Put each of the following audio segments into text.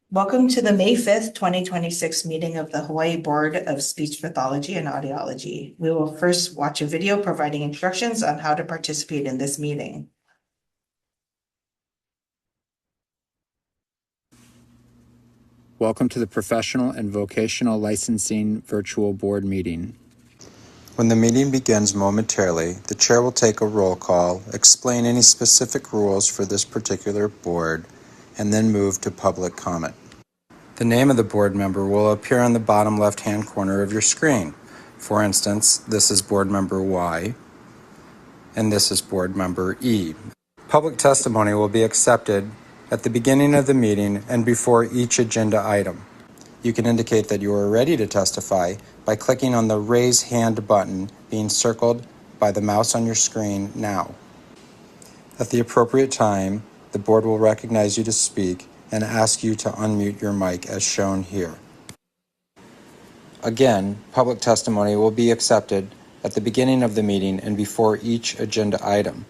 Welcome to the May 5th, 2026 meeting of the Hawaii Board of Speech Pathology and Audiology. We will first watch a video providing instructions on how to participate in this meeting. Welcome to the Professional and Vocational Licensing Virtual Board Meeting. When the meeting begins momentarily, the chair will take a roll call, explain any specific rules for this particular board, and then move to public comment. The name of the board member will appear on the bottom left-hand corner of your screen. For instance, this is board member Y, and this is board member E. Public testimony will be accepted at the beginning of the meeting and before each agenda item. You can indicate that you are ready to testify by clicking on the Raise Hand button being circled by the mouse on your screen now. At the appropriate time, the board will recognize you to speak and ask you to unmute your mic as shown here. Again, public testimony will be accepted at the beginning of the meeting and before each agenda item.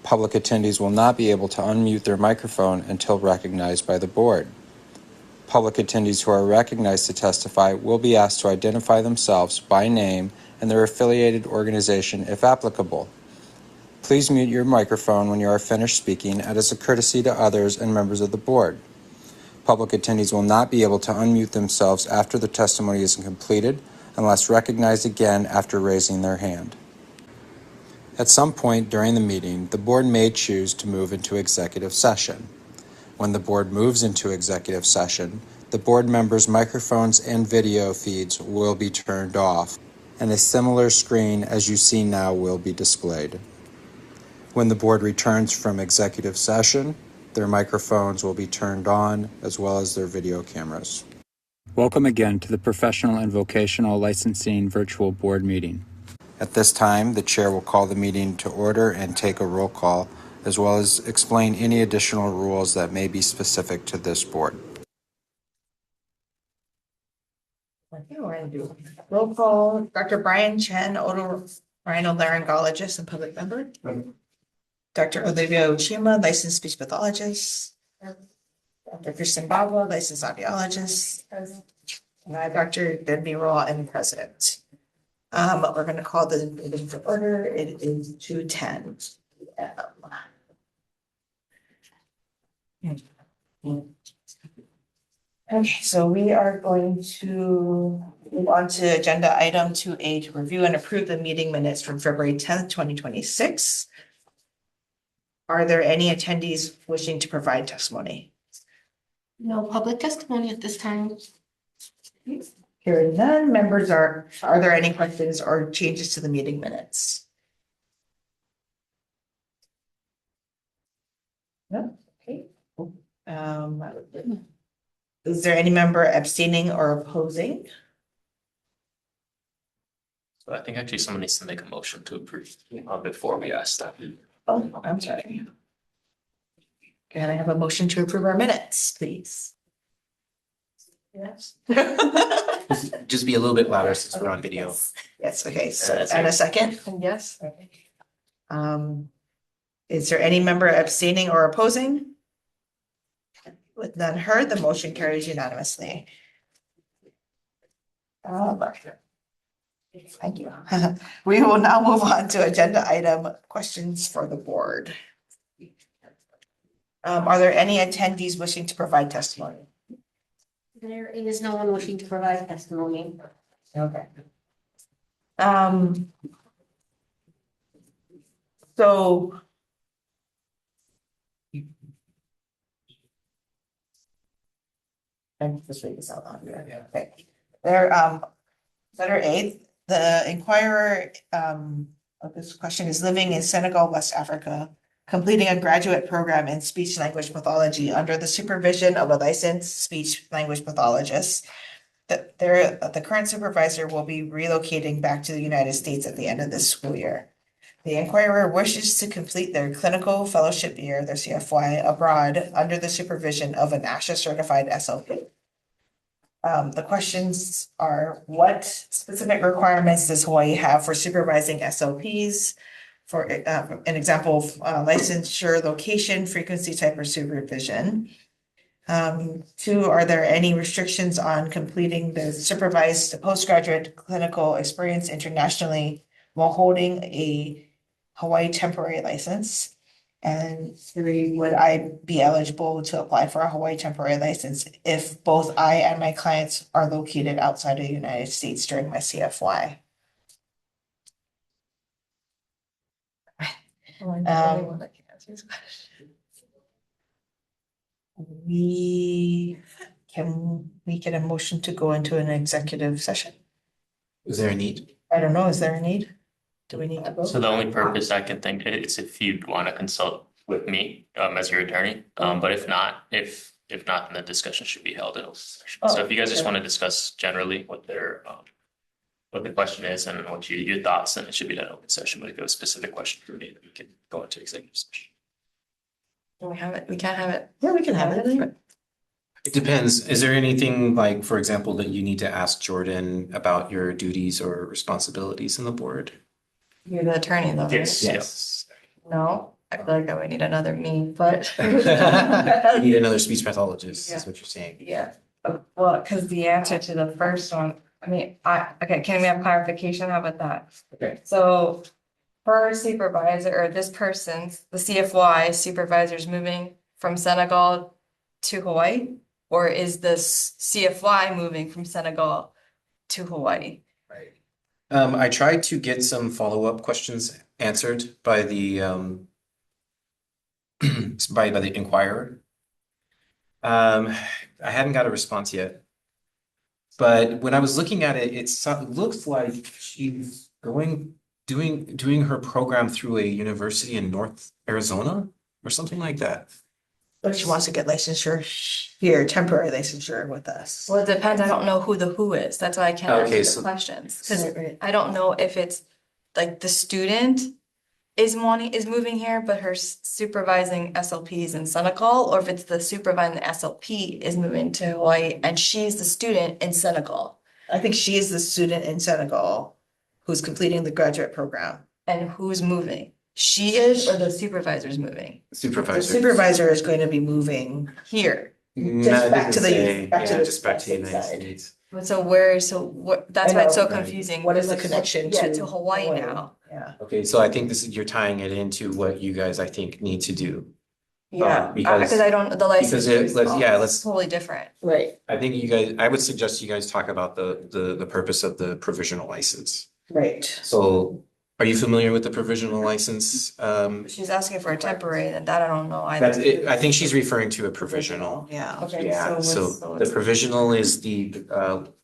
Public attendees will not be able to unmute their microphone until recognized by the board. Public attendees who are recognized to testify will be asked to identify themselves by name and their affiliated organization if applicable. Please mute your microphone when you are finished speaking as a courtesy to others and members of the board. Public attendees will not be able to unmute themselves after the testimony is completed unless recognized again after raising their hand. At some point during the meeting, the board may choose to move into executive session. When the board moves into executive session, the board members' microphones and video feeds will be turned off, and a similar screen as you see now will be displayed. When the board returns from executive session, their microphones will be turned on, as well as their video cameras. Welcome again to the Professional and Vocational Licensing Virtual Board Meeting. At this time, the chair will call the meeting to order and take a roll call, as well as explain any additional rules that may be specific to this board. Okay, we're going to do roll call. Dr. Brian Chen, otorhinolaryngologist and public member. Dr. Olivia Uchima, licensed speech pathologist. Dr. Kristen Baba, licensed audiologist. And I, Dr. Denby Raw, and president. We're going to call the meeting to order. It is 2:10 p.m. Okay, so we are going to move on to agenda item 2A to review and approve the meeting minutes from February 10th, 2026. Are there any attendees wishing to provide testimony? No public testimony at this time. Hearing none, members are there any questions or changes to the meeting minutes? No? Okay. Is there any member abstaining or opposing? So I think actually someone needs to make a motion to approve before we ask that. Oh, I'm sorry. Can I have a motion to approve our minutes, please? Yes. Just be a little bit louder since we're on video. Yes, okay, so and a second? Yes. Okay. Is there any member abstaining or opposing? With none heard, the motion carries unanimously. Thank you. We will now move on to agenda item questions for the board. Are there any attendees wishing to provide testimony? There is no one wishing to provide testimony. Okay. So and just read this out loud. Yeah. Okay. There, letter A, the inquirer of this question is living in Senegal, West Africa, completing a graduate program in speech language pathology under the supervision of a licensed speech language pathologist. The current supervisor will be relocating back to the United States at the end of this school year. The inquirer wishes to complete their clinical fellowship year, their CFY, abroad under the supervision of an ASHA certified SLP. The questions are, what specific requirements does Hawaii have for supervising SLPs? For an example, licensure, location, frequency, type, or supervision. Two, are there any restrictions on completing the supervised postgraduate clinical experience internationally while holding a Hawaii temporary license? And three, would I be eligible to apply for a Hawaii temporary license if both I and my clients are located outside of the United States during my CFY? We get a motion to go into an executive session? Is there a need? I don't know, is there a need? Do we need to go? So the only purpose I can think is if you'd want to consult with me as your attorney. But if not, then the discussion should be held in open session. So if you guys just want to discuss generally what what the question is and what your thoughts, then it should be done in open session. But if you have a specific question for me, then we can go into executive session. Can we have it? We can't have it. Yeah, we can have it. It depends. Is there anything like, for example, that you need to ask Jordan about your duties or responsibilities in the board? You're the attorney though, right? Yes. No, I feel like I would need another me, but. You need another speech pathologist, is what you're saying. Yeah, well, because the answer to the first one, I mean, okay, can we have clarification? How about that? Okay. So her supervisor or this person's, the CFY supervisor's moving from Senegal to Hawaii? Or is this CFY moving from Senegal to Hawaii? Right. I tried to get some follow-up questions answered by the by the Inquirer. I hadn't got a response yet. But when I was looking at it, it looks like she's doing her program through a university in North Arizona or something like that. But she wants to get licensure here, temporary licensure with us. Well, it depends. I don't know who the who is. That's why I can't Okay, answer so- the questions. Because Right. I don't know if it's like the student is moving here, but her supervising SLP is in Senegal, or if it's the supervising SLP is moving to Hawaii and she's the student in Senegal. I think she is the student in Senegal who's completing the graduate program. And who's moving? She is or the supervisor's moving? The Supervisor. supervisor is going to be moving Here. No, it back doesn't to the- say. back to Yeah, the just back to the United side. States. But so what, that's I why it's know, so right. confusing. What is the Like, connection yeah, to to Hawaii Hawaii? now. Yeah. Okay, so I think you're tying it into what you guys, I think, need to do. Yeah, because- because I don't, the license is let's- totally different. Right, I think I would suggest you guys talk about the purpose of the provisional license. right. So are you familiar with the provisional license? She's asking for a temporary, and that I don't know That's either. it. I think she's referring to a provisional. Yeah. Okay, Yeah, so the provisional is the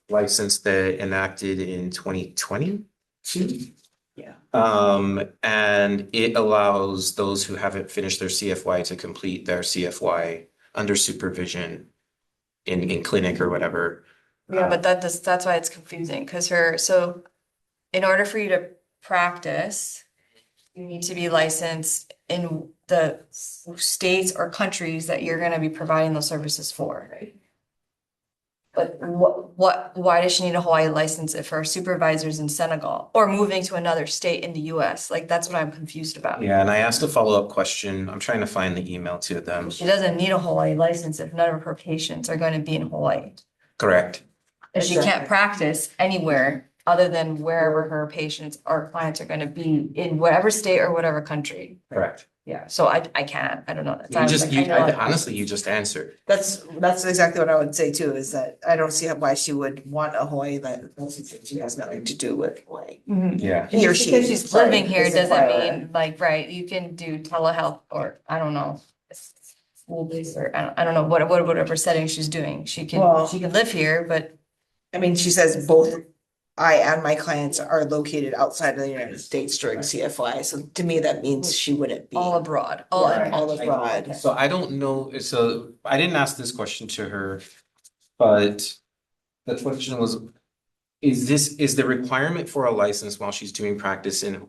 license that enacted in 2020. Yeah. And it allows those who haven't finished their CFY to complete their CFY under supervision in clinic or whatever. Yeah, but that's why it's confusing, because so in order for you to practice, you need to be licensed in the states or countries that you're gonna be providing those services for. Right. But why does she need a Hawaii license if her supervisor's in Senegal or moving to another state in the US? Like, that's what I'm confused about. Yeah, and I asked a follow-up question. I'm trying to find the email to them. She doesn't need a Hawaii license if none of her patients are going to be in Hawaii. Correct. And she can't practice anywhere other than wherever her patients or clients are going to be in whatever state or whatever country. Correct. Yeah, so I can't, I don't know. That's why I was like, I know it. Honestly, you just answered. That's exactly what I would say too, is that I don't see why she would want a Hawaii license if she has nothing to do with Hawaii. Mhm. Yeah. He or Just she. because she's Right, living here is doesn't acquirer. mean like, right, you can do telehealth or I don't know. School-based or I don't know, whatever setting she's doing. She Well- can live here, but I mean, she says both I and my clients are located outside of the United States during CFY, so to me, that means she wouldn't be. all abroad, Yeah, all abroad. So I don't know, so I didn't ask this question to her, but the question was, is the requirement for a license while she's doing practice in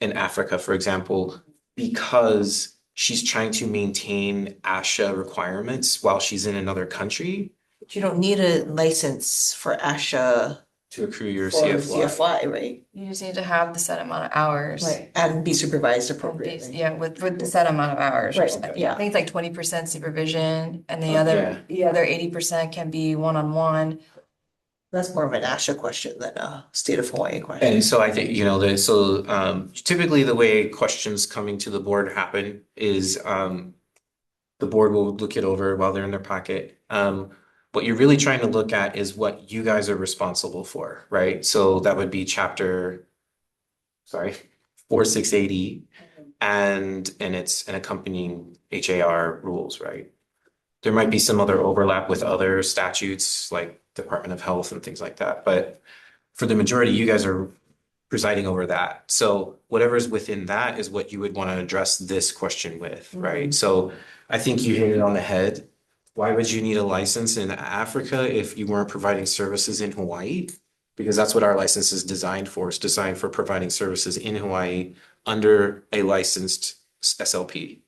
Africa, for example, because she's trying to maintain ASHA requirements while she's in another country? You don't need a license for ASHA to accrue your for CFY. CFY, right? You just need to have the set amount of hours. Right, and be supervised And appropriately. yeah, with the set amount of hours. Right, I yeah. think it's like 20% supervision and Yeah. the other 80% can be one-on-one. That's more of an ASHA question than a state of Hawaii question. And so I think, typically the way questions coming to the board happen is the board will look it over while they're in their pocket. What you're really trying to look at is what you guys are responsible for, right? So that would be 4680 and its an accompanying HAR rules, right? There might be some other overlap with other statutes like Department of Health and things like that, but for the majority, you guys are presiding over that. So whatever's within that is what you would want to address this question with, right? So I think you hit it on the head. Why would you need a license in Africa if you weren't providing services in Hawaii? Because that's what our license is designed for. It's designed for providing services in Hawaii under a licensed SLP.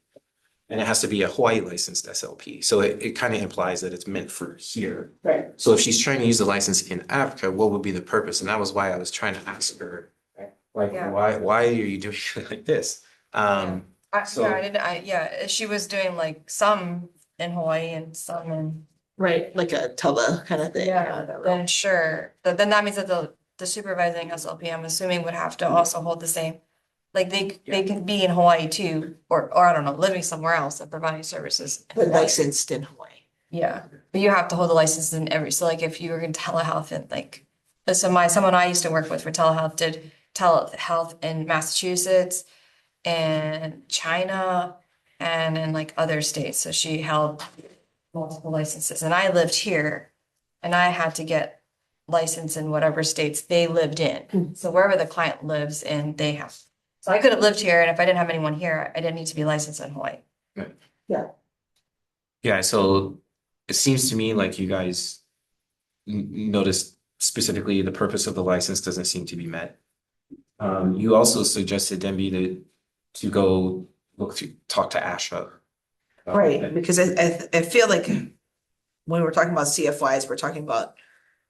And it has to be a Hawaii licensed SLP. So it kind of implies that it's meant for here. Right. So if she's trying to use the license in Africa, what would be the purpose? And that was why I was trying to ask her, like, Yeah. why are you doing it like this? She was doing like some in Hawaii and some in. Right, like a tele kind of thing. Then sure, then that means that the supervising SLP, I'm assuming, would have to also hold the same. Like they can be in Hawaii too, or I don't know, living somewhere else and providing services. But licensed in Hawaii. Yeah, but you have to hold a license in so like if you were in telehealth and like, someone I used to work with for telehealth did telehealth in Massachusetts and China and in like other states. So she held multiple licenses and I lived here and I had to get licensed in whatever states they lived in. So wherever the client lives in, they have. So I could have lived here and if I didn't have anyone here, I didn't need to be licensed in Hawaii. Yeah, so it seems to me like you guys noticed specifically the purpose of the license doesn't seem to be met. You also suggested Demby to go talk to ASHA. Right, because I feel like when we're talking about CFYs, we're talking about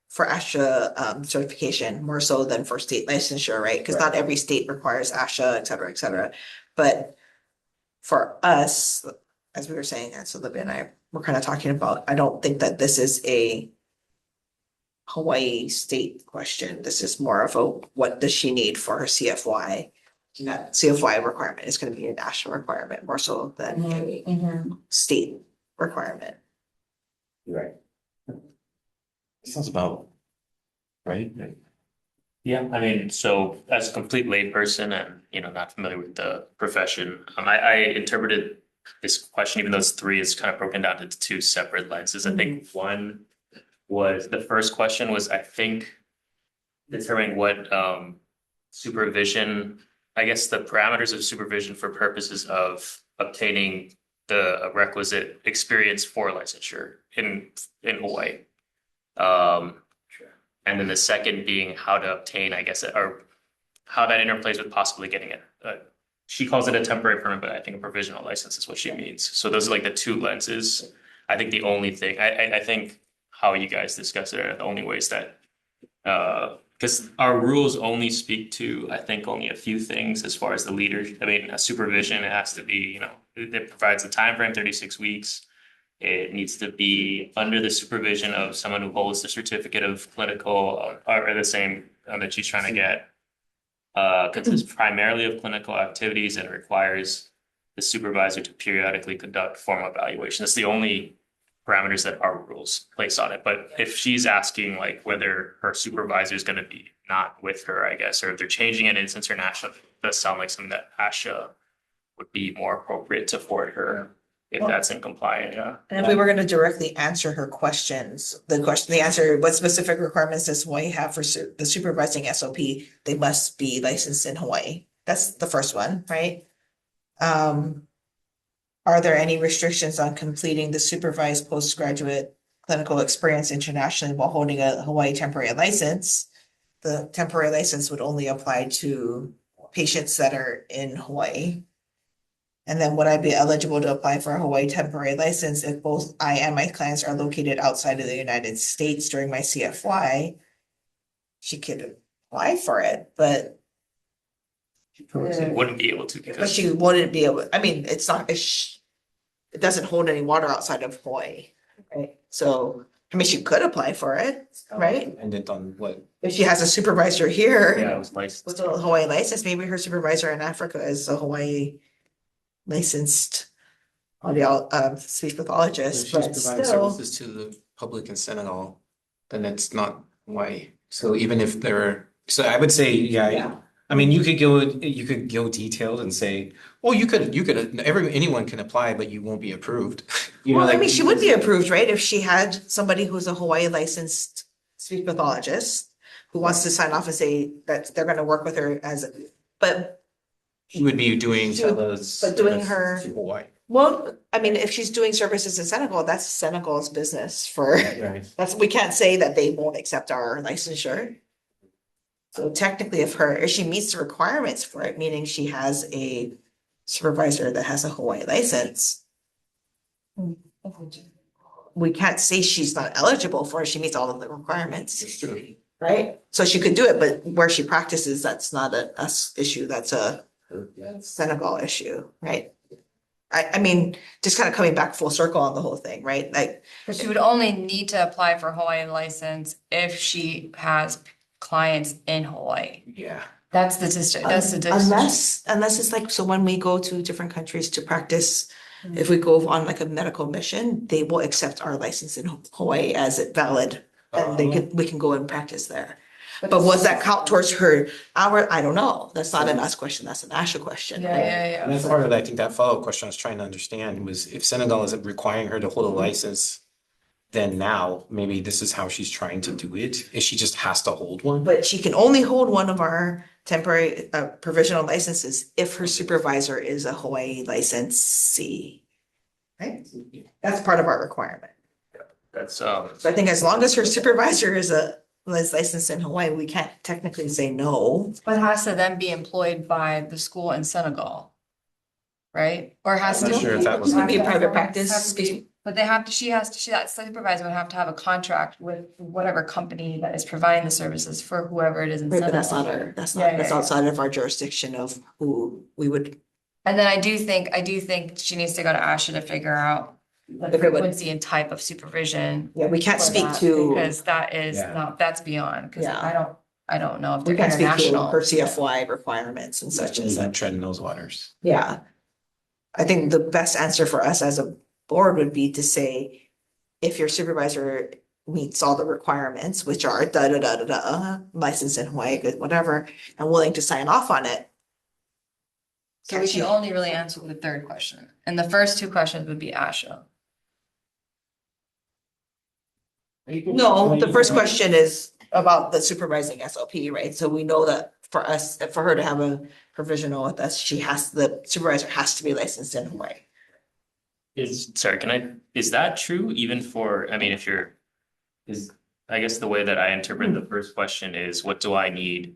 for ASHA certification more so than for state licensure, right? Because not every state requires ASHA, et cetera, et cetera. But for us, as we were saying, and so Libby and I were kind of talking about, I don't think that this is a Hawaii state question. This is more of a, what does she need for her CFY? And that CFY requirement is going to be a national requirement more so than a state requirement. Right. Sounds about right. Yeah, I mean, so as a complete layperson and, not familiar with the profession, I interpreted this question, even though it's three, is kind of broken down into two separate lenses. I think one was, the first question was, I think, determining what supervision, I guess the parameters of supervision for purposes of obtaining the requisite experience for licensure in Hawaii. And then the second being how to obtain, I guess, or how that interplays with possibly getting it. She calls it a temporary permit, but I think a provisional license is what she means. So those are like the two lenses. I think the only thing, I think how you guys discuss it are the only ways that, because our rules only speak to, I think, only a few things as far as the leader. I mean, a supervision, it has to be, it provides a time frame, 36 weeks. It needs to be under the supervision of someone who holds the certificate of clinical or the same that she's trying to get. Because it's primarily of clinical activities and it requires the supervisor to periodically conduct formal evaluation. That's the only parameters that our rules place on it. But if she's asking like whether her supervisor is going to be not with her, I guess, or if they're changing it and it's international, it does sound like something that ASHA would be more appropriate to forward her. If that's in compliant, yeah. And if we were going to directly answer her questions, the answer, what specific requirements does Hawaii have for the supervising SOP? They must be licensed in Hawaii. That's the first one, right? Are there any restrictions on completing the supervised postgraduate clinical experience internationally while holding a Hawaii temporary license? The temporary license would only apply to patients that are in Hawaii. And then would I be eligible to apply for a Hawaii temporary license if both I and my clients are located outside of the United States during my CFY? she could apply for it, but Wouldn't be able to because she wouldn't be able, I mean, it's not, it doesn't hold any water outside of Hawaii, right? So, I mean, she could apply for it, right? Dependent on what, If she has a supervisor here. yeah, it was licensed. With a Hawaii license, maybe her supervisor in Africa is a Hawaii licensed speech if pathologist, she's but providing still. services to the public in Senegal, then it's not Hawaii. So even if they're, so I would say, yeah, I mean, you could go detailed and say, well, anyone can apply, but you won't be approved. You know, Well, I like- mean, she would be approved, right? If she had somebody who's a Hawaii licensed speech pathologist who wants to sign off and say that they're gonna work with her but, She would be doing She would- teles. but doing her- to Hawaii. well, I mean, if she's doing services in Senegal, that's Senegal's business for, Right. we can't say that they won't accept our licensure. So technically, if she meets the requirements for it, meaning she has a supervisor that has a Hawaii license, we can't say she's not eligible for it. She meets all of the requirements. That's true. Right? So she could do it, but where she practices, that's not a us issue, that's a Senegal issue, right? I mean, just kind of coming back full circle on the whole thing, right? Like, But she would only need to apply for Hawaii license if she has clients in Hawaii. Yeah. That's the unless it's like, so when we go to different countries to practice, if we go on like a medical mission, they will accept our license in Hawaii as it valid. And we can go and practice there. But was that count towards I don't know. That's not an us question, that's an Asha question. Yeah, right? yeah, And yeah. that's part of, I think, that follow-up question I was trying to understand was if Senegal is requiring her to hold a license, then now maybe this is how she's trying to do it. Is she just has to hold one? But she can only hold one of our temporary provisional licenses if her supervisor is a Hawaii licensee. Right? That's part of our requirement. That's So I think as long as her supervisor is licensed in Hawaii, we can't technically say no. But has to then be employed by the school in Senegal. Right? Or has I'm to. not sure if that was- It could be a private Have practice. to be- But that supervisor would have to have a contract with whatever company that is providing the services for whoever it is in Right, but that's Senegal. not our, that's Yeah, not, yeah, that's yeah. outside of our jurisdiction of who we would. And then I do think she needs to go to ASHA to figure out the If it would- frequency and type of supervision. Yeah, we can't for speak that, to, Because that is Yeah. that's beyond, because Yeah. I don't know if we they're can't speak to international. her CFY requirements and such as She's not that. treading those waters. Yeah. I think the best answer for us as a board would be to say, if your supervisor meets all the requirements, which are licensed in Hawaii, good, whatever, and willing to sign off on it. So we can only really answer the third question, and the first two questions would be ASHA. No, the first question is about the supervising SLP, right? So we know that for her to have a provisional with us, the supervisor has to be licensed in Hawaii. is that true even for, I mean, I guess the way that I interpret the first question is, what do I need?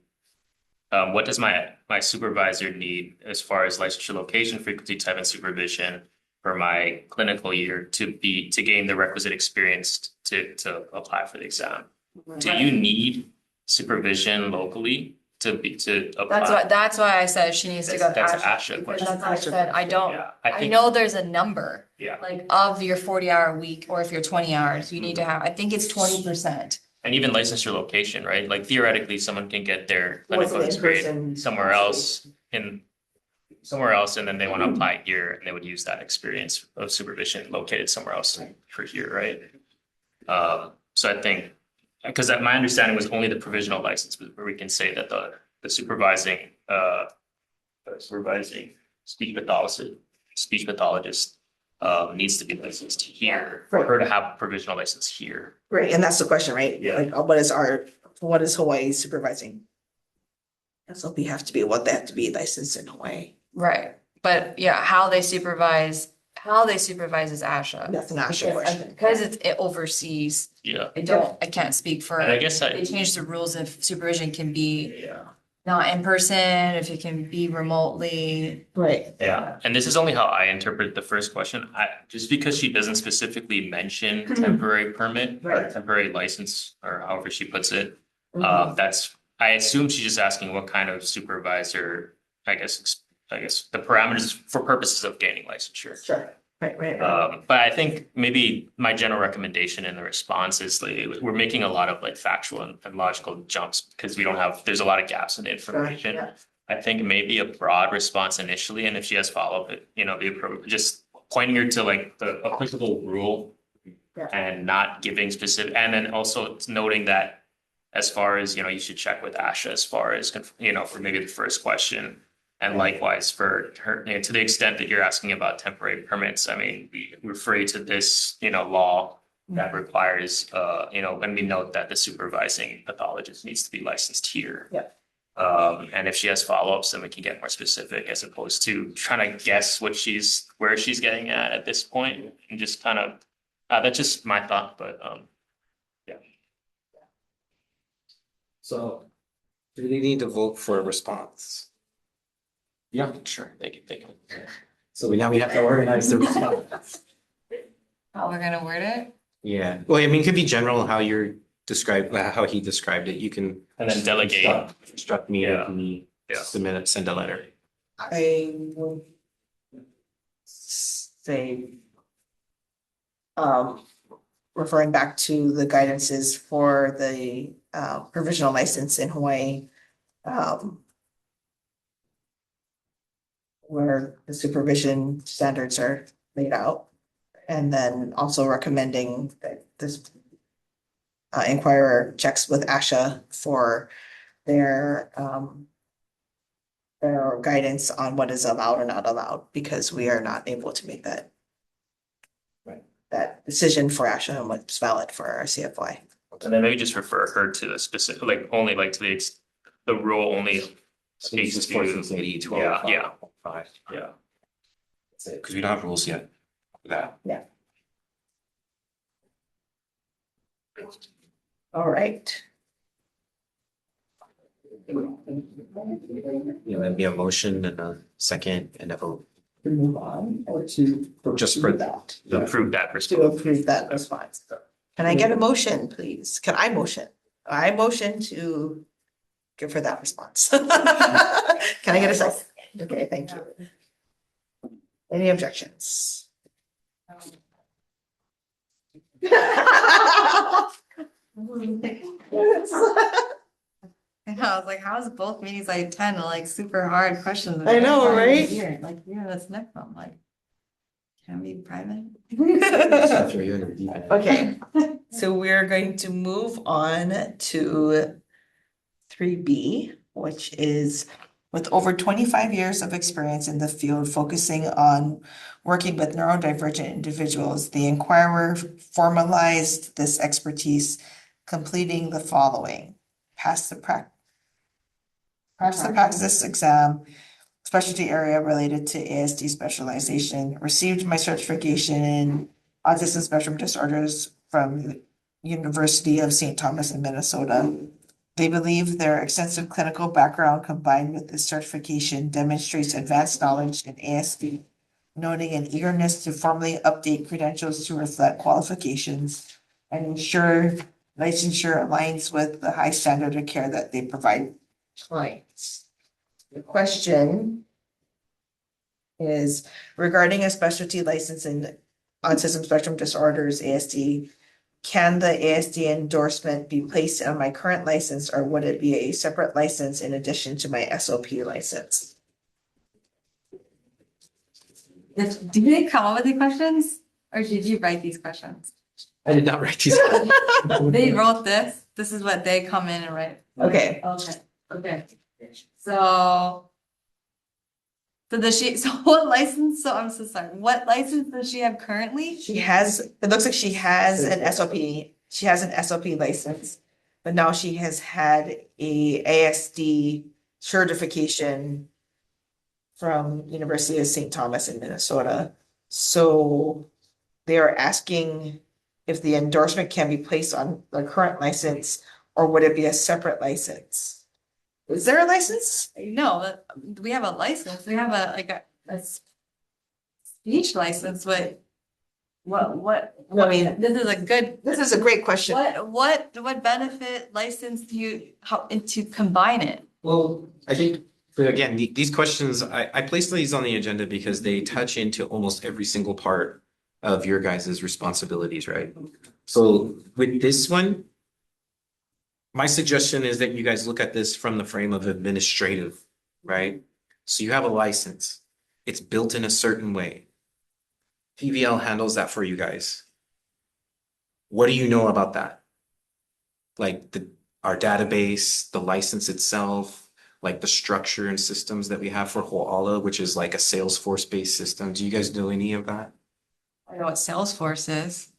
What does my supervisor need as far as licensure location, frequency, type, and supervision for my clinical year to gain the requisite experience to apply for the exam? Do you need supervision locally to apply? That's why I said she needs to go to That's ASHA. ASHA Because question. that's why I said, Yeah, I know there's a number, Yeah, like of your 40-hour week, or if you're 20 hours, you need to have, I think it's 20%. and even licensure location, right? Like theoretically, someone can get their clinical Wasn't in experience person. somewhere else, and then they want to apply here, and they would use that experience of supervision located somewhere else for here, right? So I think, because my understanding was only the provisional license where we can say that the supervising speech pathologist needs to be licensed here for her to have a provisional license here. Right, and that's the question, right? Yeah. Like, what is Hawaii supervising? SLP have to be what they have to be licensed in Hawaii. Right, but yeah, how they supervise is ASHA. That's an Asha question. Because it oversees, Yeah. I can't speak for, And I guess they changed the rules if supervision can be Yeah. not in person, if it can be remotely. Right. Yeah, and this is only how I interpret the first question. Just because she doesn't specifically mention temporary permit or Right. temporary license, or however she puts it. I assume she's just asking what kind of supervisor, I guess the parameters for purposes of gaining licensure. Sure. Right. But I think maybe my general recommendation in the response is like, we're making a lot of like factual and logical jumps because we don't have, there's a lot of gaps in the information. Yeah. I think maybe a broad response initially, and if she has follow-up, be appropriate, just pointing her to like the applicable rule. Yeah. And not giving specific, and then also noting that as far as, you should check with Asha as far as, for maybe the first question. And likewise for her, to the extent that you're asking about temporary permits, I mean, we refer you to this, law that requires, when we note that the supervising pathologist needs to be licensed here. Yeah. And if she has follow-ups, then we can get more specific as opposed to trying to guess where she's getting at this point and just kind of, that's just my thought, but, yeah. So do we need to vote for a response? Yeah, sure. Thank you. So now we have to organize the response. How we're gonna word it? Yeah, well, I mean, it could be general how you're how he described it. You can. And then delegate. Instruct me Yeah. to send a letter. I would say, referring back to the guidances for the provisional license in Hawaii, where the supervision standards are laid out, and then also recommending that this inquirer checks with ASHA for their guidance on what is allowed or not allowed, because we are not able to make that that decision for ASHA and what's valid for our CFY. And then maybe just refer her to the specific, like only like to the rule only. Speaks to, yeah. Five. Yeah. That's it, because we don't have rules yet for that. All right. There'd be a motion and a second and a vote. To move on or to Just for that. To approve that To response. approve that response. Can I get a motion, please? Can I motion? I motion to give her that response. Can I get a second? Okay, thank you. Any objections? I know, I was like, how is both meetings like 10 like super hard questions? I know, right? Like, yeah, that's next one, like, can we be private? Okay, so we're going to move on to 3B, which is with over 25 years of experience in the field, focusing on working with neurodivergent individuals, the inquirer formalized this expertise, completing the following: pass the practice exam, specialty area related to ASD specialization, received my certification in autism spectrum disorders from the University of St. Thomas in Minnesota. They believe their extensive clinical background combined with this certification demonstrates advanced knowledge in ASD, noting an eagerness to formally update credentials to reflect qualifications and ensure licensure aligns with the high standard of care that they provide clients. The question is regarding a specialty license in autism spectrum disorders, ASD. Can the ASD endorsement be placed on my current license, or would it be a separate license in addition to my SOP license? Did they come up with the questions or did you write these questions? I did not write these. They wrote this. This is what they come in and write. Okay, Okay. So does she, so what license? So I'm so sorry. What license does she have currently? she has, it looks like she has an SOP, she has an SOP license, but now she has had a ASD certification from University of St. Thomas in Minnesota. So they are asking if the endorsement can be placed on the current license, or would it be a separate license? Is there a license? No, we have a license. We have a speech license, but what, I mean, this is a good, this is a great question. what benefit license do you, how, and to combine it? Well, I think, but again, these questions, I placed these on the agenda because they touch into almost every single part of your guys' responsibilities, right? So with this one, my suggestion is that you guys look at this from the frame of administrative, right? So you have a license. It's built in a certain way. PVL handles that for you guys. What do you know about that? Like our database, the license itself, like the structure and systems that we have for Hoala, which is like a Salesforce-based system. Do you guys know any of that? I know what Salesforce is.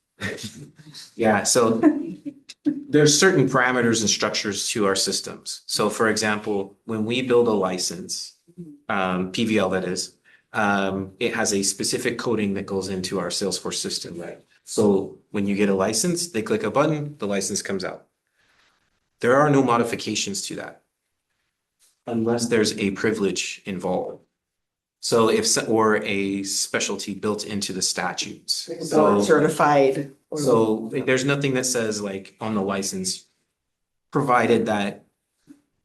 Yeah, so there's certain parameters and structures to our systems. So for example, when we build a license, PVL that is, it has a specific coding that goes into our Salesforce system, right? So when you get a license, they click a button, the license comes out. There are no modifications to that unless there's a privilege involved. So or a specialty built into the statutes. So Certified. so there's nothing that says like on the license, provided that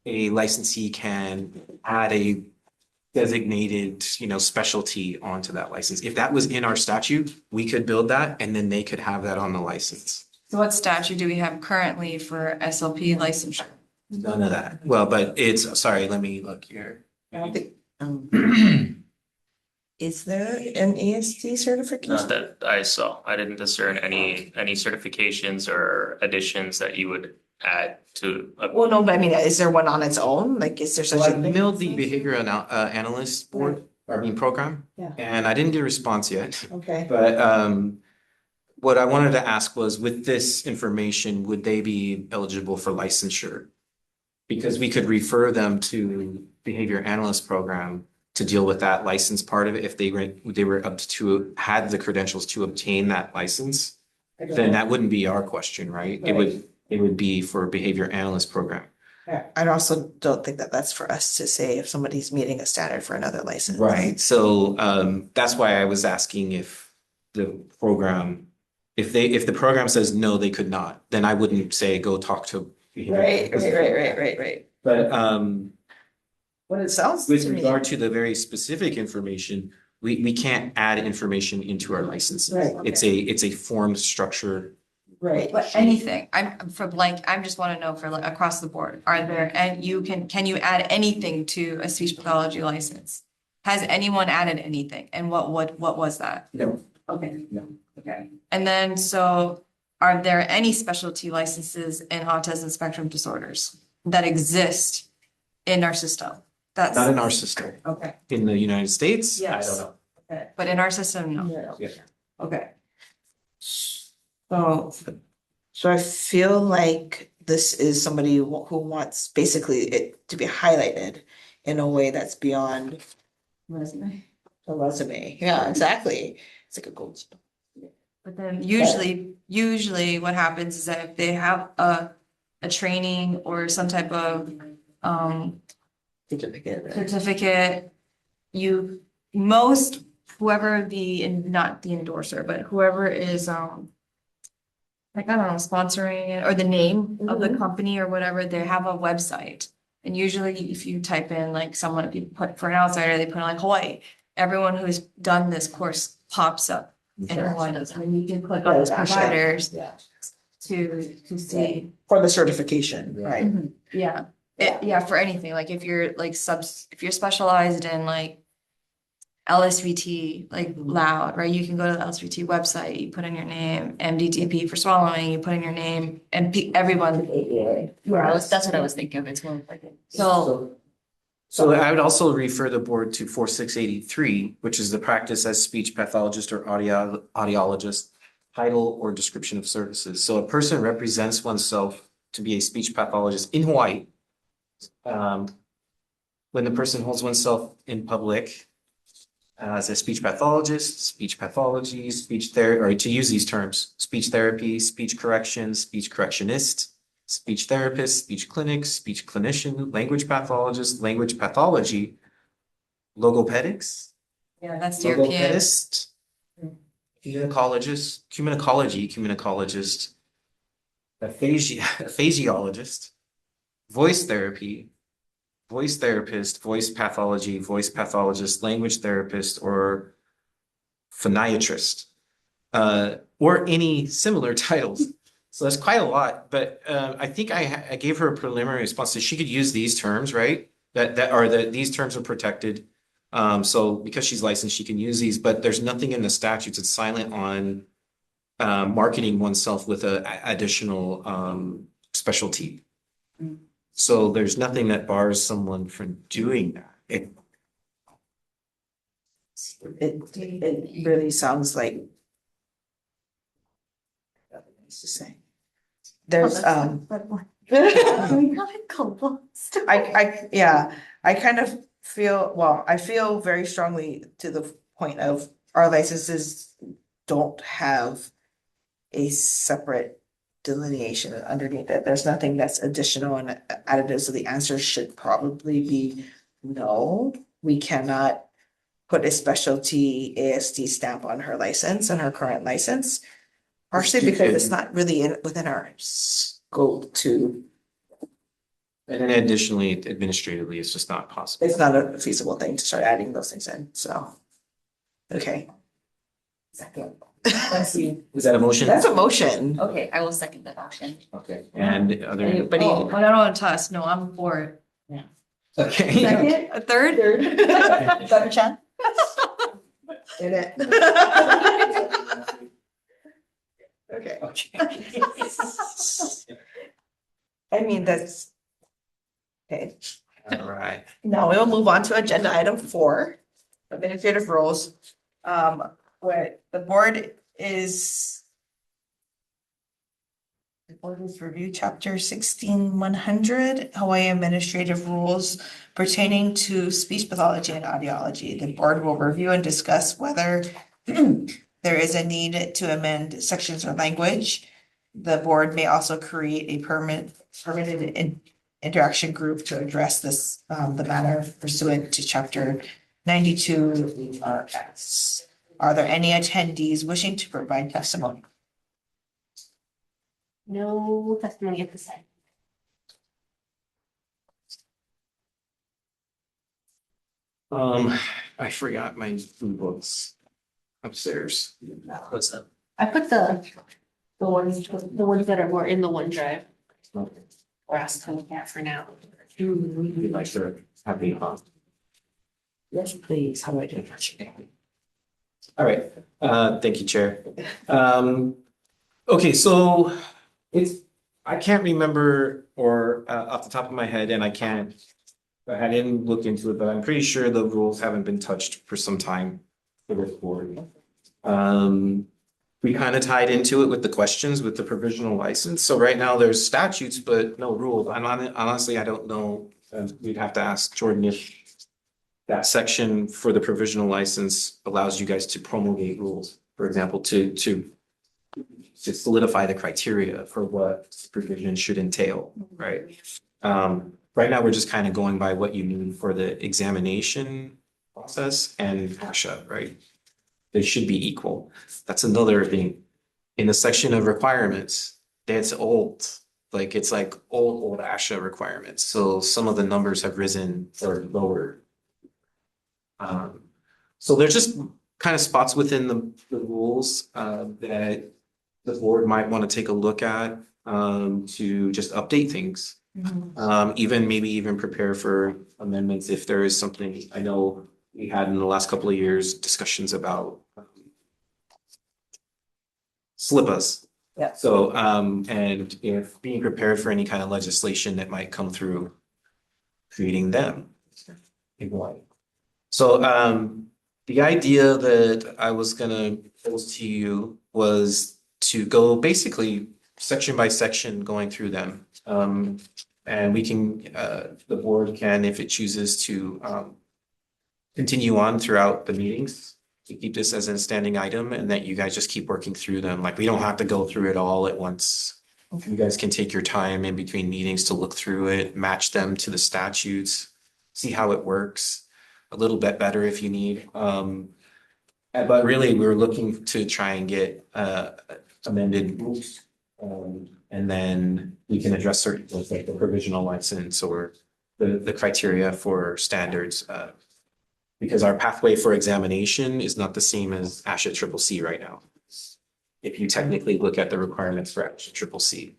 a licensee can add a designated, specialty onto that license. If that was in our statute, we could build that and then they could have that on the license. So what statute do we have currently for SLP licensure? None of that. Well, but sorry, let me look here. I don't think, is there an ESD certification? Not that I saw. I didn't discern any certifications or additions that you would add to. Well, no, but I mean, is there one on its own? Like, is there such So a I thing? emailed the behavioral analyst board, program. Yeah. And I didn't get a response yet. Okay. But what I wanted to ask was, with this information, would they be eligible for licensure? Because we could refer them to behavior analyst program to deal with that license part of it. If they were up to, had the credentials to obtain that license, then that wouldn't be our question, right? It would be for behavior analyst program. I also don't think that that's for us to say if somebody's meeting a standard for another license. Right, so that's why I was asking if the program, if the program says no, they could not, then I wouldn't say go talk to. Right. But What it sounds with to me. regard to the very specific information, we can't add information into our licenses. Right. It's a form structure. Right. But anything, I just want to know for like across the board, are there, and can you add anything to a speech pathology license? Has anyone added anything? And what was that? No. Okay. No. Okay. And then, so are there any specialty licenses in autism spectrum disorders that exist in our system? That's Not in our system. okay. In the United States? Yes. I don't know. Okay. But in our system, no. Yeah. Okay. So I feel like this is somebody who wants basically it to be highlighted in a way that's beyond Resume. a resume. Yeah, exactly. It's like a gold star. But then usually what happens is that if they have a training or some type of certificate, whoever not the endorser, but whoever is like, I don't know, sponsoring it or the name of the company or whatever, they have a website. And usually if you type in like someone, if you put for an outsider, they put in like Hawaii, everyone who's done this course pops up in Hawaii. And you can click on those providers Yeah. to see. For the certification, right? Yeah, yeah, for anything, like if you're like if you're specialized in like LSVT, like loud, right? You can go to the LSVT website, you put in your name, MDTP for swallowing, you put in your name and everyone. Yeah, that's what I was thinking of. It's more like it. So I would also refer the board to 4683, which is the practice as speech pathologist or audiologist, title or description of services. So a person represents oneself to be a speech pathologist in Hawaii. When the person holds oneself in public as a speech pathologist, speech pathology, speech therapy, or to use these terms, speech therapy, speech correction, speech correctionist, speech therapist, speech clinic, speech clinician, language pathologist, language pathology, logopedics, Yeah, that's European. logopedist, communicologist, a physiologist, voice therapy, voice therapist, voice pathology, voice pathologist, language therapist, or phoniatrist, or any similar titles. So that's quite a lot, but I think I gave her a preliminary response that she could use these terms, right? These terms are protected. So because she's licensed, she can use these, but there's nothing in the statutes that's silent on marketing oneself with a additional specialty. So there's nothing that bars someone from doing that. It really sounds like. To say. There's, yeah, I kind of feel, well, I feel very strongly to the point of our licenses don't have a separate delineation underneath it. There's nothing that's additional and additive, so the answer should probably be no. We cannot put a specialty ASD stamp on her license and her current license. Partially because it's not really within our scope to, And then additionally, administratively, it's just not possible. it's not a feasible thing to start adding those things in, so. Okay. Second. Let's see. Is that a motion? That's a motion. Okay, I will second that option. Okay, and other. Anybody, I don't want to toss, no, I'm for it. Okay. Second, a third? Dr. Chan? In it. Okay. I mean, that's. Okay, All right. now we will move on to agenda item 4, administrative rules. Where the board is. The board is review chapter 16100 Hawaii Administrative Rules pertaining to speech pathology and audiology. The board will review and discuss whether there is a need to amend sections or language. The board may also create a permitted interaction group to address this, the matter pursuant to chapter 92 RS. Are there any attendees wishing to provide testimony? No testimony at this time. I forgot my food books upstairs. What's that? I put the ones that are more in the OneDrive. Or ask to look at for now. You'd like to have me on? Yes, please. How do I do that? All right, thank you, Chair. Okay, so I can't remember or off the top of my head, and I didn't look into it, but I'm pretty sure the rules haven't been touched for some time for this board. We kind of tied into it with the questions with the provisional license. So right now there's statutes, but no rules. Honestly, I don't know. We'd have to ask Jordan if that section for the provisional license allows you guys to promulgate rules, for example, to solidify the criteria for what supervision should entail, right? Right now, we're just kind of going by what you need for the examination process and ASHA, right? They should be equal. That's another thing. In the section of requirements, that's old. Like, it's like old ASHA requirements. So some of the numbers have risen or lowered. So there's just kind of spots within the rules that the board might want to take a look at to just update things. Maybe even prepare for amendments if there is something. I know we had in the last couple of years discussions about SLIPAs. Yeah. So, and if being prepared for any kind of legislation that might come through, creating them. So, the idea that I was gonna pose to you was to go basically section by section going through them. And we can, the board can, if it chooses to, continue on throughout the meetings to keep this as a standing item and that you guys just keep working through them. Like, we don't have to go through it all at once. You guys can take your time in between meetings to look through it, match them to the statutes, see how it works a little bit better if you need. But really, we're looking to try and get amended rules. And then we can address certain things like the provisional license or the criteria for standards. Because our pathway for examination is not the same as ASHA Triple C right now. If you technically look at the requirements for ASHA Triple C.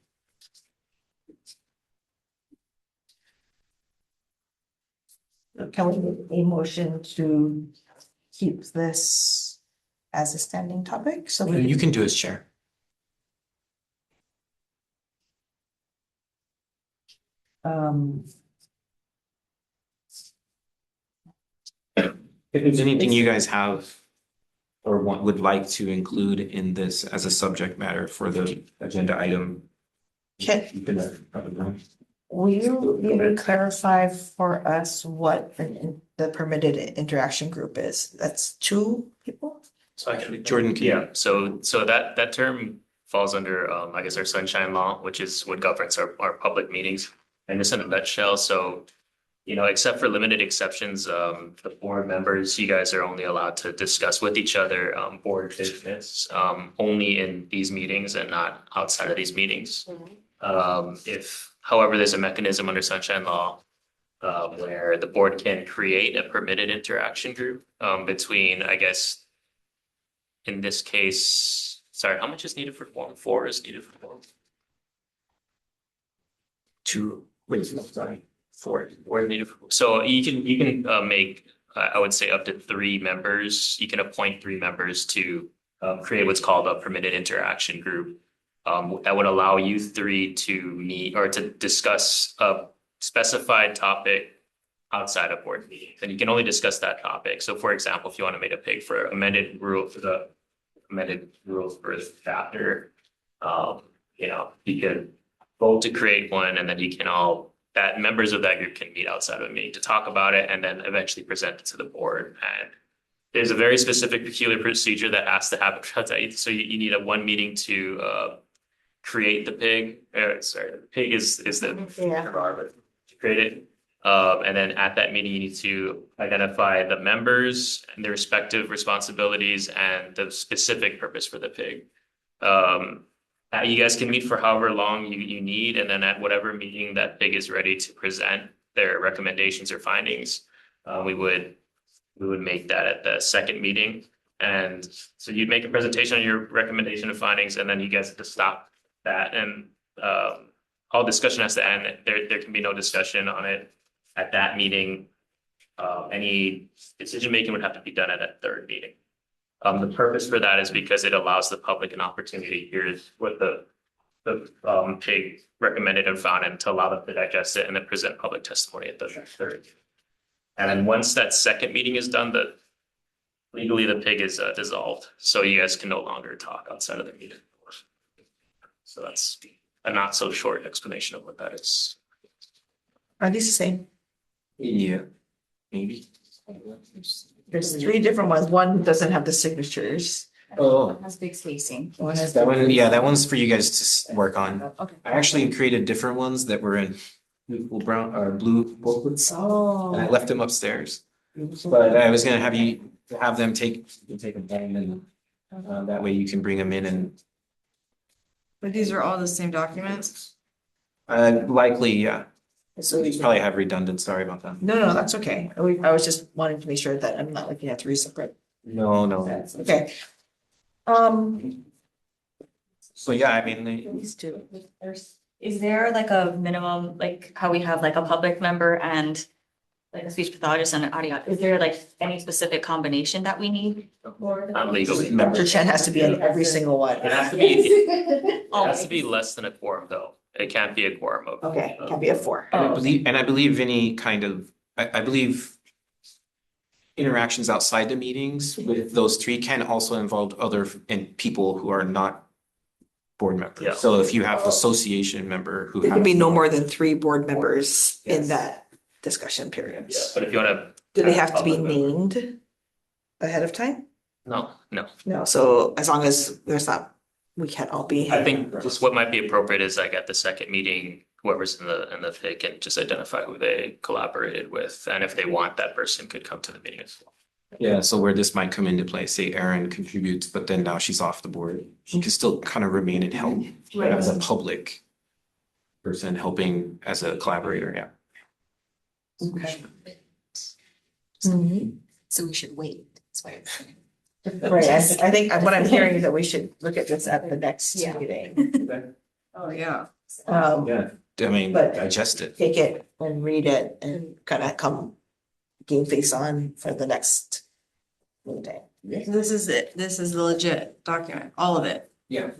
Can we make a motion to keep this as a standing topic? So And you we, can do as chair. um, If there's anything you guys have or would like to include in this as a subject matter for the agenda item. Can- you can, will you be able to clarify for us what the permitted interaction group is? That's two people? So I can, Jordan, can yeah, so that term falls under I guess our sunshine law, which is what governs our public meetings. And just in a nutshell, so except for limited exceptions, the board members, you guys are only allowed to discuss with each other board business only in these meetings and not outside of these meetings. If, however, there's a mechanism under sunshine law where the board can create a permitted interaction group between, I guess, in this case, sorry, how much is needed for form? 4 is needed for form. Sorry. 4 needed. So you can make, I would say, up to 3 members. You can appoint 3 members to create what's called a permitted interaction group. That would allow you 3 to meet or to discuss a specified topic outside of board meetings, and you can only discuss that topic. So, for example, if you want to make a pick for amended rules for this chapter, you could vote to create one, and then you can that members of that group can meet outside of a meeting to talk about it, and then eventually present it to the board. And there's a very specific peculiar procedure that has to happen. So you need a 1 meeting to create the pig. Sorry, the pig is the to create it. And then at that meeting, you need to identify the members and their respective responsibilities and the specific purpose for the pig. You guys can meet for however long you need, and then at whatever meeting that pig is ready to present their recommendations or findings, we would make that at the second meeting. And so you'd make a presentation on your recommendation of findings, and then you guys have to stop that, and all discussion has to end. There can be no discussion on it at that meeting. Any decision making would have to be done at a third meeting. The purpose for that is because it allows the public an opportunity to hear what the pig recommended and found, and to allow them to digest it and then present public testimony at the third. And then once that second meeting is done, legally the pig is dissolved, so you guys can no longer talk outside of the meeting. So that's a not so short explanation of what that is. Are these the same? Yeah, maybe. There's 3 different ones. One doesn't have the signatures. Oh, Has big spacing. One has. that one, yeah, that one's for you guys to work on. Okay. I actually created different ones that were in brown or blue booklets, Oh. and I left them upstairs. But I was gonna have them take them home, and that way you can bring them in and But these are all the same documents? likely, yeah. So These probably have redundant, sorry about that. No, that's okay. I was just wanting to make sure that I'm not looking at 3 separate. No. Okay. So yeah, I mean, These 2. Is there like a minimum, like how we have like a public member and like a speech pathologist and an audio, is there like any specific combination that we need? Not legally. Dr. Chen has to be in every single one. It has to be less than a quorum, though. It can't be a quorum of. Okay, can be a 4. I believe any kind of, I believe interactions outside the meetings with those 3 can also involve other people who are not board members. Yeah. So if you have association member who. There can has- be no more than 3 board members in Yes. that discussion period. Yeah, but if you wanna. Do they have to be Public member. named ahead of time? No. No, so as long as there's not, we can't all be. I think just what might be appropriate is like at the second meeting, whoever's in the FIC can just identify who they collaborated with, and if they want, that person could come to the meeting as well. Yeah, so where this might come into play, say Erin contributes, but then now she's off the board, she can still kind of remain in help, but as a public person helping as a collaborator, yeah. Okay. So we should wait. That's why. Right, I think what I'm hearing is that we should look at this at the next Yeah. meeting. Oh, yeah. Yeah, I mean, But- digest it. Take it and read it and kind of come game face on for the next meeting. This is it. This is the legit document, all of it. Yeah.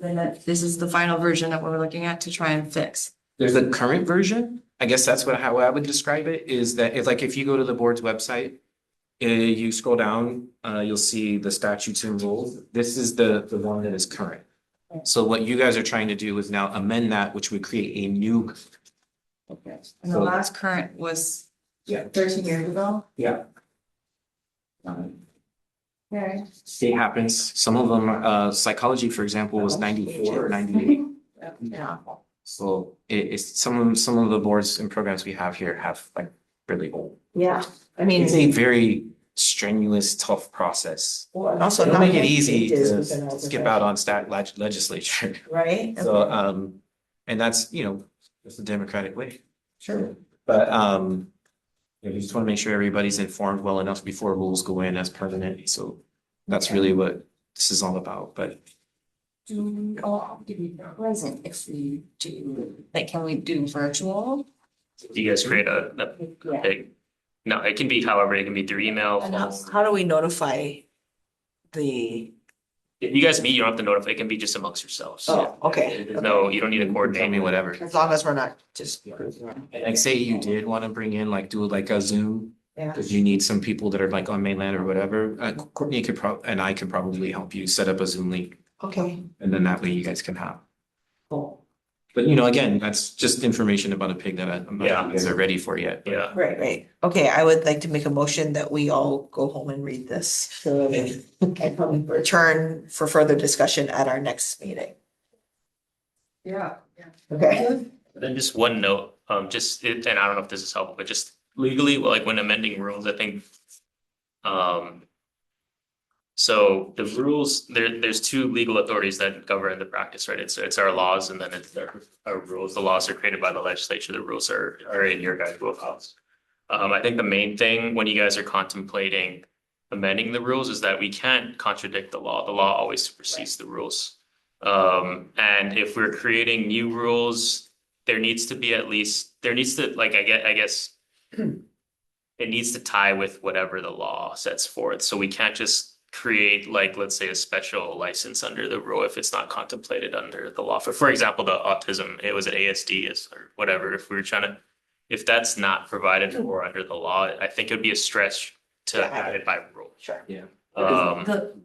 This is the final version that we're looking at to try and fix. There's a current version, I guess that's how I would describe it, is that if you go to the board's website, you scroll down, you'll see the statutes and rules. This is the one that is current. So what you guys are trying to do is now amend that, which would create a new. Okay. And the last current was Yeah. 13 years ago. Yeah. Okay. It happens. Some of them, psychology, for example, was 94 or 98. Yeah. So it's some of the boards and programs we have here have like really old. Yeah, I mean. It's a very strenuous, tough process. Well, and also It'll not make it many easy changes to within our skip out on legislature. Right? So, and that's, it's the democratic way. Sure. But, we just want to make sure everybody's informed well enough before rules go in as permanent. So that's really what this is all about, but. Do we all have to be present if we do, like, can we do virtual? Do you guys create a Yeah. big, no, it can be however, it can be through email. And phone. how do we notify the, If you guys meet, you don't have to notify, it can be just amongst yourselves. oh, okay, There's no, you don't need to Tell coordinate me whatever. as long as we're not just. Like say you did want to bring in, do like a Zoom, Yeah, because you need some people that are like on mainland or whatever. Courtney and I could probably help you set up a Zoom link, okay, and then that way you guys can have. cool, But again, that's just information about a pig that I'm not sure you guys are ready for yet. but- Yeah, right. Okay, I would like to make a motion that we all go home and read this. So and return for further discussion at our next meeting. Yeah. Okay. then just one note, and I don't know if this is helpful, but just legally, like when amending rules, I think. So the rules, there's two legal authorities that govern the practice, right? It's our laws and then it's our rules. The laws are created by the legislature, the rules are in your guys' wheelhouse. I think the main thing when you guys are contemplating amending the rules is that we can't contradict the law. The law always supersedes the rules. And if we're creating new rules, there needs to, like, I guess it needs to tie with whatever the law sets forth. So we can't just create, like, let's say a special license under the rule if it's not contemplated under the law. For example, the autism, it was an ASD or whatever. If that's not provided for under the law, I think it would be a stretch to have it by rule. Sure.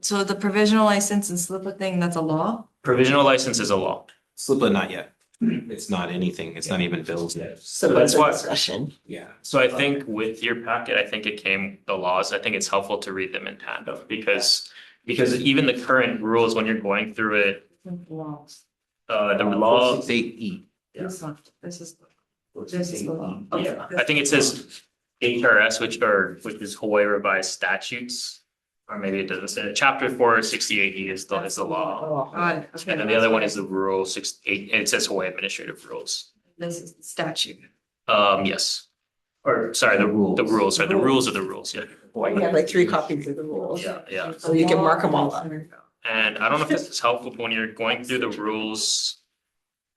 So the provisional license and slip thing, that's a law? Provisional license is a law. SLIPA, not yet. It's not anything. It's not even bills yet. So That's that's why- discussion. Yeah. So I think with your packet, I think it came the laws. I think it's helpful to read them in tandem because even the current rules, when you're going through it, the law. 668E. This one, this is the law. Yeah, I think it says HRS, which is Hawaii Revised Statutes, or maybe it doesn't say, chapter 468E is the law. Oh, God, okay, And then the other one is the rule 68, and it says Hawaii Administrative Rules. This is the statute. Yes. Or sorry, the rules are the rules, yeah. we have like 3 copies of the rules. Yeah. So you can mark them all up. And I don't know if this is helpful but when you're going through the rules.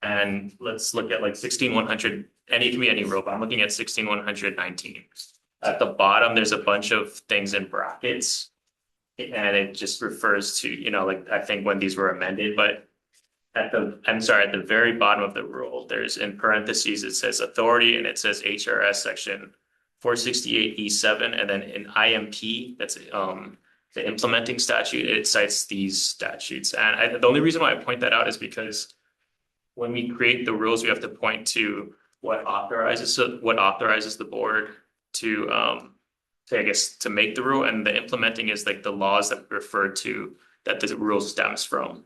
And let's look at like 16100, and it can be any rule, but I'm looking at 16119. At the bottom, there's a bunch of things in brackets. And it just refers to, like, I think when these were amended, but at the very bottom of the rule, there's in parentheses, it says authority and it says HRS section 468E7. And then in IMP, that's the implementing statute, it cites these statutes. And the only reason why I point that out is because when we create the rules, we have to point to what authorizes the board to make the rule, and the implementing is like the laws that refer to that the rule stems from.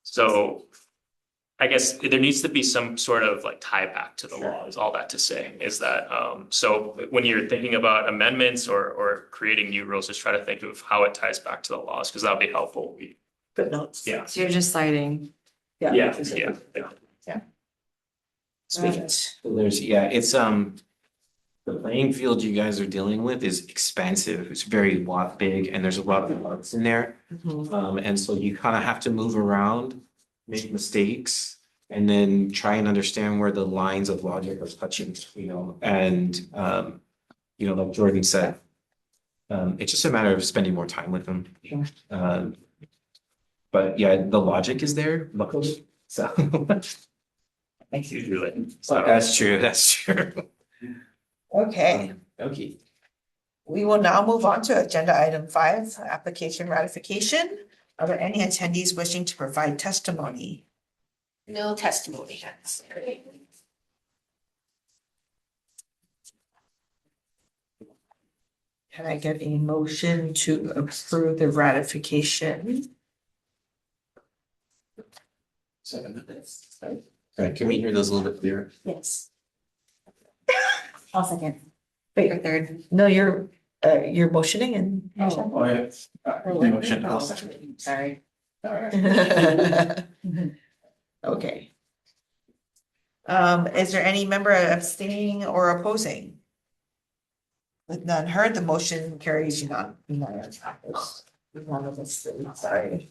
So I guess there needs to be some sort of like tie back to the law, is all that to say, is that, so when you're thinking about amendments or creating new rules, just try to think of how it ties back to the laws, because that'll be helpful. Footnotes. Yeah. So you're just citing. Yeah. Sweet. So there's, yeah, it's, the playing field you guys are dealing with is expansive. It's very big, and there's a lot of parts in there. And so you kind of have to move around, make mistakes, and then try and understand where the lines of logic are touching, and, like Jordan said, it's just a matter of spending more time with them. But yeah, the logic is there, luckily, so. Thank you, Julie. That's true, that's true. Okay, Okay. we will now move on to agenda item 5, application ratification. Are there any attendees wishing to provide testimony? No testimony. Can I get a motion to approve the ratification? Right, can we hear those a little bit clearer? Yes. I'll second. Wait, Or third. no, you're motioning and. Oh, yeah. Sorry. Okay. Is there any member abstaining or opposing? With none heard, the motion carries unanimously. Sorry.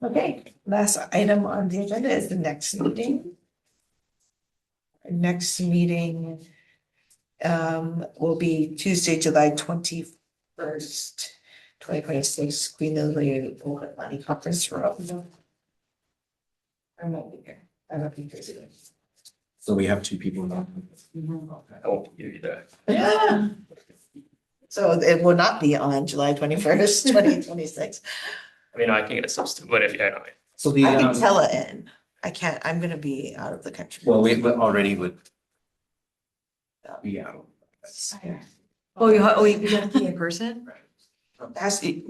Okay, last item on the agenda is the next meeting. Our next meeting will be Tuesday, July 21st, 2026, Queen Elizabeth Open Money Conference Room. I won't be here. I won't be here. So we have two people now. I won't give you that. Yeah. So it will not be on July 21st, 2026. I mean, I can get a substitute, but if, I don't know. So the, I can tell it in. I can't, I'm gonna be out of the country. well, we already would. Yeah. Oh, you have to be in person?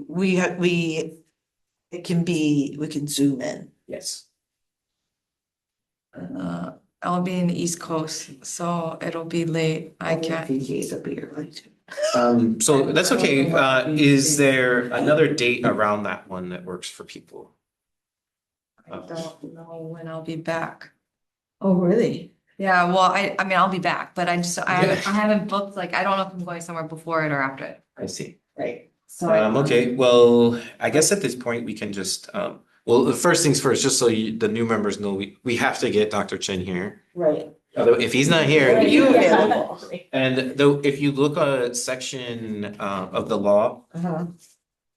We, it can be, we can zoom in. Yes. I'll be in the East Coast, so it'll be late. I can't. It'll be early too. So that's okay. Is there another date around that one that works for people? I don't know when I'll be back. Oh, really? Yeah, well, I mean, I'll be back, but I haven't booked, like, I don't know if I'm going somewhere before it or after it. I see. Right. So Okay, well, I guess at this point we can just, well, the first things first, just so the new members know, we have to get Dr. Chen here. Right. Although if he's not here. Are you available? And though, if you look at section of the law,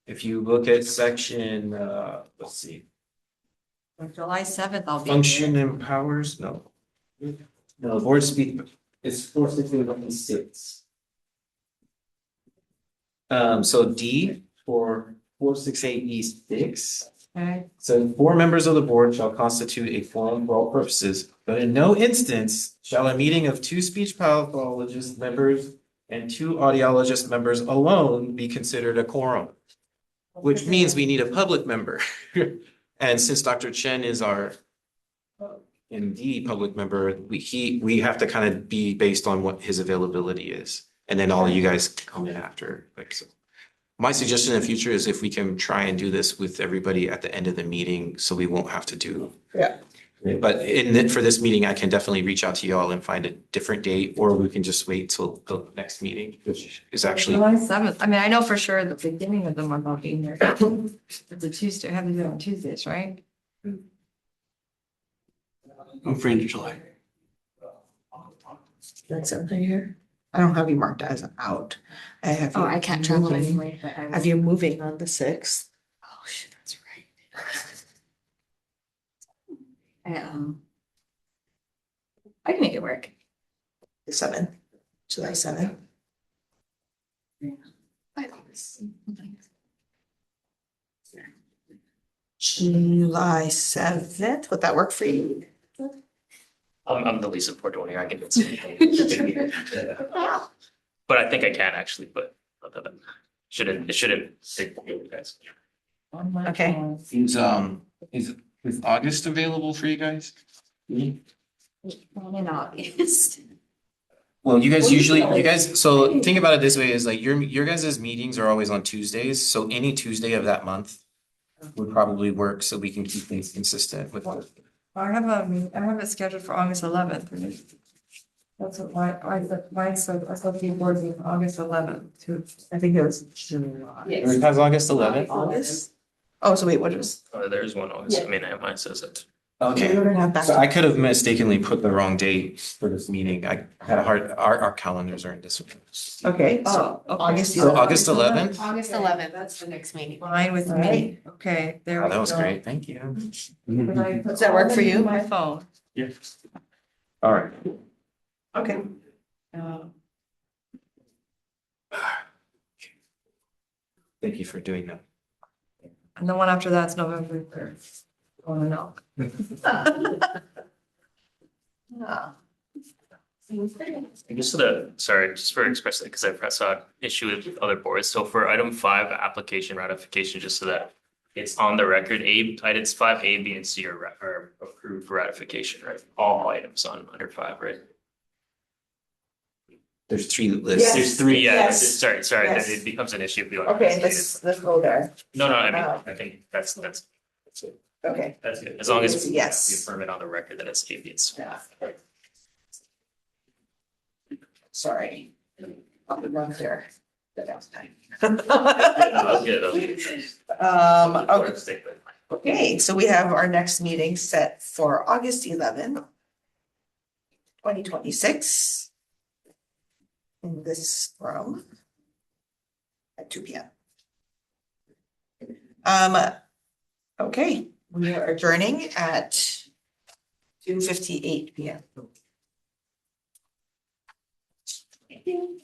if you look at section, let's see, July 7th, I'll be. function and powers, no. No, board speak, it's 468. So D for 468E6. Okay. So 4 members of the board shall constitute a quorum for all purposes, but in no instance shall a meeting of 2 speech pathologist members and 2 audiologist members alone be considered a quorum. Which means we need a public member. And since Dr. Chen is our indeed public member, we have to kind of be based on what his availability is. And then all of you guys come in after, like, so. My suggestion in the future is if we can try and do this with everybody at the end of the meeting, so we won't have to do. Yeah. But for this meeting, I can definitely reach out to y'all and find a different date, or we can just wait till the next meeting, which is actually. July 7th. I mean, I know for sure the beginning of the month I'll be there. It's a Tuesday, I have to do it on Tuesdays, right? I'm free in July. That's something here. I don't have you marked as out. I have. Oh, you I can't travel moving- anyway, but I will. Have you moving on the 6th? Oh, shit, that's right. I can make it work. The 7th, July 7th. July 7th, would that work for you? I'm the least important one here. I can get some. But I think I can actually, but it shouldn't take you guys. Okay. Is Is August available for you guys? In August. Well, you guys usually, so think about it this way, is like your guys' meetings are always on Tuesdays, so any Tuesday of that month would probably work, so we can keep things consistent with. I have it scheduled for August 11th. That's what mine said, I thought the board meeting August 11th too. I think it was July. It has August 11th? August? Oh, so wait, what is? There's one August, I mean, mine says it. Okay, We're gonna have back. so I could have mistakenly put the wrong date for this meeting. I had a hard, our calendars are in this one. Okay, so August. So August 11th? August 11th, that's the next meeting. Fine with me. Okay, there we Oh, go. that was great, thank you. Does that work for you? My phone. Yeah. All right. Okay. Thank you for doing that. And the one after that's November 3rd. Oh, no. Just so that, sorry, just for expressing, because I saw an issue with other boards. So for item 5, application ratification, just so that it's on the record, items 5, A, B, and C are approved for ratification, right? All items on under 5, right? There's 3 lists. There's 3, yeah, Yes. sorry, then Yes. it becomes an issue if you want. Okay, let's go there. No, I mean, I think that's it. Okay. That's good. As long as Yes. we affirm it on the record that it's A, B, and C. Yeah. Sorry. I'll be wrong there. That was time. That's good. Okay. Okay, so we have our next meeting set for August 11, 2026. In this room. At 2 p.m. Okay, we are adjourning at 2:58 p.m. Thank you.